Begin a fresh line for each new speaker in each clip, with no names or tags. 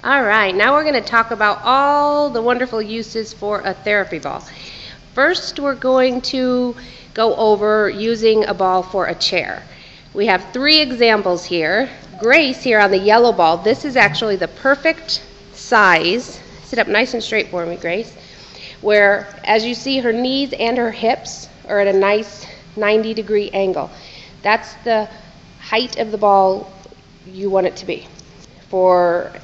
All right, now we're going to talk about all the wonderful uses for a therapy ball. First, we're going to go over using a ball for a chair. We have 3 examples here. Grace here on the yellow ball, this is actually the perfect size. Sit up nice and straight for me, Grace. Where, as you see, her knees and her hips are at a nice 90-degree angle. That's the height of the ball you want it to be.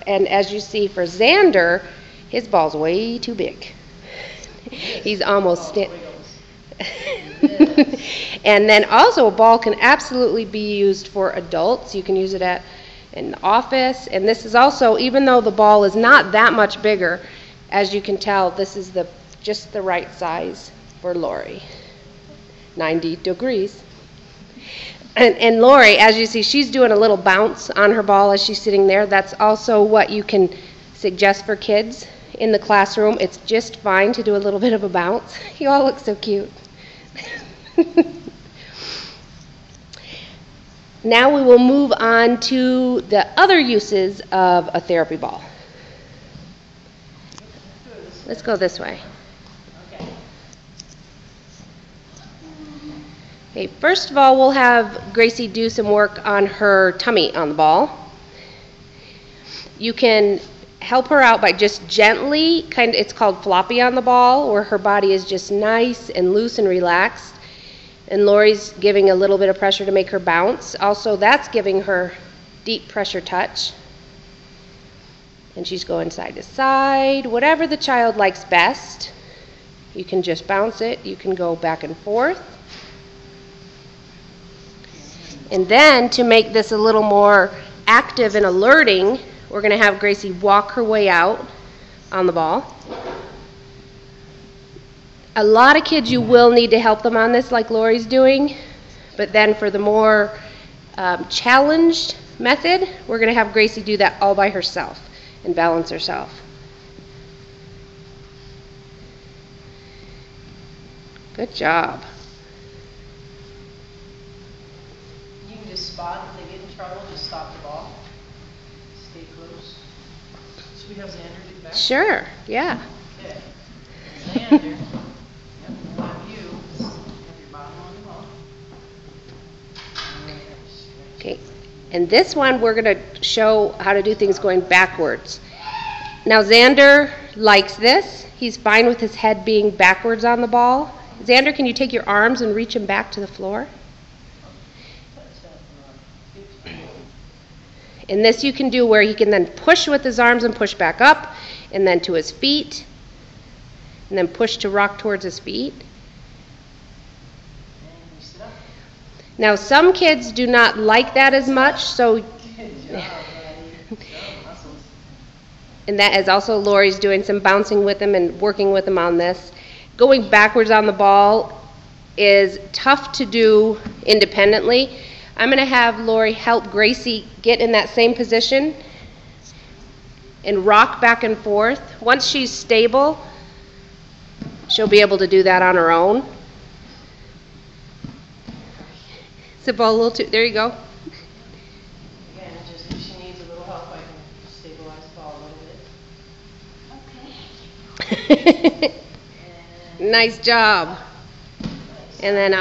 And as you see for Xander, his ball's way too big. He's almost And then also a ball can absolutely be used for adults. You can use it in the office. And this is also, even though the ball is not that much bigger, as you can tell, this is just the right size for Lori. 90 degrees. And Lori, as you see, she's doing a little bounce on her ball as she's sitting there. That's also what you can suggest for kids in the classroom. It's just fine to do a little bit of a bounce. You all look so cute. Now we will move on to the other uses of a therapy ball. Let's go this way. Okay, first of all, we'll have Gracie do some work on her tummy on the ball. You can help her out by just gently, it's called floppy on the ball, where her body is just nice and loose and relaxed. And Lori's giving a little bit of pressure to make her bounce. Also, that's giving her deep pressure touch. And she's going side to side. Whatever the child likes best, you can just bounce it. You can go back and forth. And then, to make this a little more active and alerting, we're going to have Gracie walk her way out on the ball. A lot of kids, you will need to help them on this like Lori's doing, but then for the more challenged method, we're going to have Gracie do that all by herself and balance herself. Good job.
Spot if they get in trouble, just stop the ball. Stay close. So we have Xander do that?
Sure, yeah.
Okay. Xander, yep, we'll have you have your bottom on the ball.
Okay, and this one we're going to show how to do things going backwards. Now Xander likes this. He's fine with his head being backwards on the ball. Xander, can you take your arms and reach him back to the floor? And this you can do where he can then push with his arms and push back up, and then to his feet, and then push to rock towards his feet. Now some kids do not like that as much, so and that is also Lori's doing some bouncing with him and working with him on this. Going backwards on the ball is tough to do independently. I'm going to have Lori help Gracie get in that same position and rock back and forth. Once she's stable, she'll be able to do that on her own. It's a ball a little too, there you go.
Again, just if she needs a little help, I can stabilize the ball a little bit. Okay.
Nice job. And then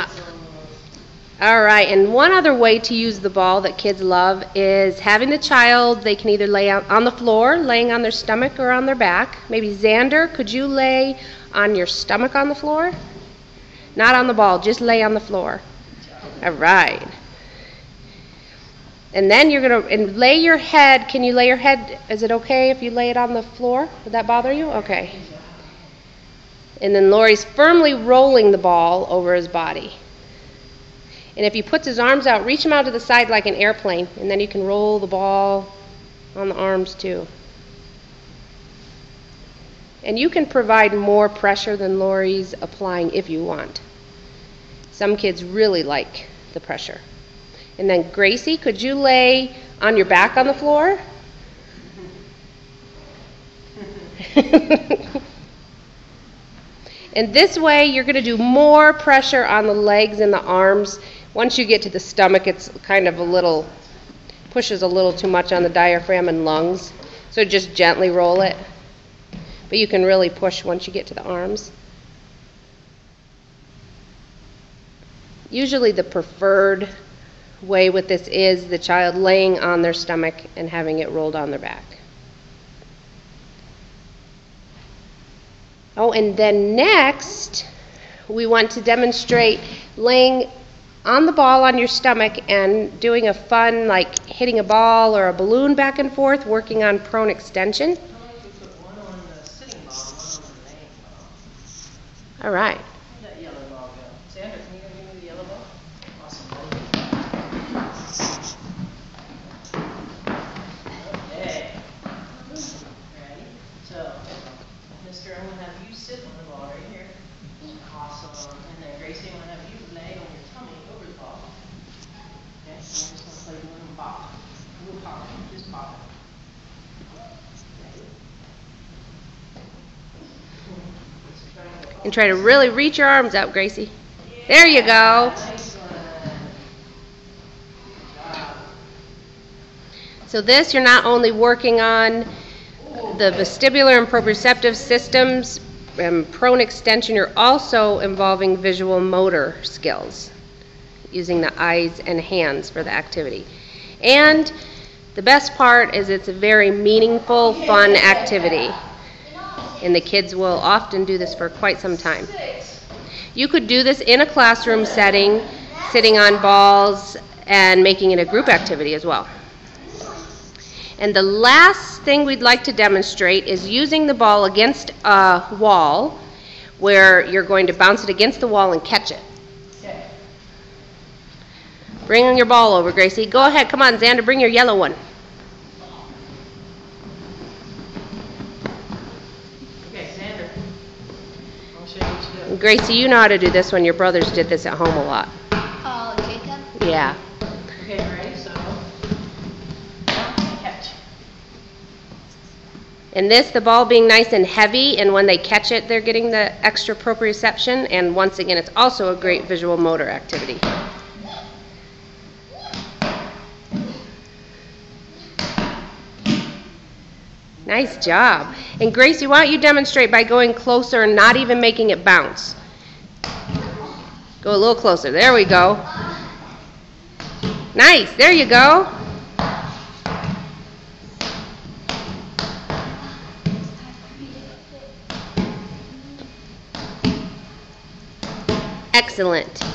all right, and one other way to use the ball that kids love is having the child, they can either lay on the floor, laying on their stomach or on their back. Maybe Xander, could you lay on your stomach on the floor? Not on the ball, just lay on the floor. All right. And then you're going to lay your head. Can you lay your head? Is it okay if you lay it on the floor? Would that bother you? Okay. And then Lori's firmly rolling the ball over his body. And if he puts his arms out, reach him out to the side like an airplane, and then you can roll the ball on the arms too. And you can provide more pressure than Lori's applying if you want. Some kids really like the pressure. And then Gracie, could you lay on your back on the floor? And this way you're going to do more pressure on the legs and the arms. Once you get to the stomach, it's kind of pushes a little too much on the diaphragm and lungs. So just gently roll it. But you can really push once you get to the arms. Usually the preferred way with this is the child laying on their stomach and having it rolled on their back. Oh, and then next, we want to demonstrate laying on the ball on your stomach and doing a fun, like hitting a ball or a balloon back and forth, working on prone extension. All right.
Where'd that yellow ball go? Sandra, can you go give me the yellow ball? Awesome. Okay. Ready? So, Mister, I'm going to have you sit on the ball right here. Awesome. And then Gracie, I'm going to have you lay on your tummy over the ball. Okay, and we're just going to play a little pop. A little pop. Just pop it.
And try to really reach your arms out, Gracie. There you go. So this, you're not only working on the vestibular and proprioceptive systems and prone extension, you're also involving visual motor skills, using the eyes and hands for the activity. And the best part is it's a very meaningful, fun activity. And the kids will often do this for quite some time. You could do this in a classroom setting, sitting on balls, and making it a group activity as well. And the last thing we'd like to demonstrate is using the ball against a wall, where you're going to bounce it against the wall and catch it. Bring your ball over, Gracie. Go ahead. Come on, Xander, bring your yellow one. Gracie, you know how to do this one. Your brothers did this at home a lot.
Oh, Jacob?
Yeah.
Okay, ready? So, catch.
And this, the ball being nice and heavy, and when they catch it, they're getting the extra proprioception. And once again, it's also a great visual motor activity. Nice job. And Gracie, why don't you demonstrate by going closer and not even making it bounce? Go a little closer. There we go. Nice. There you go. Excellent.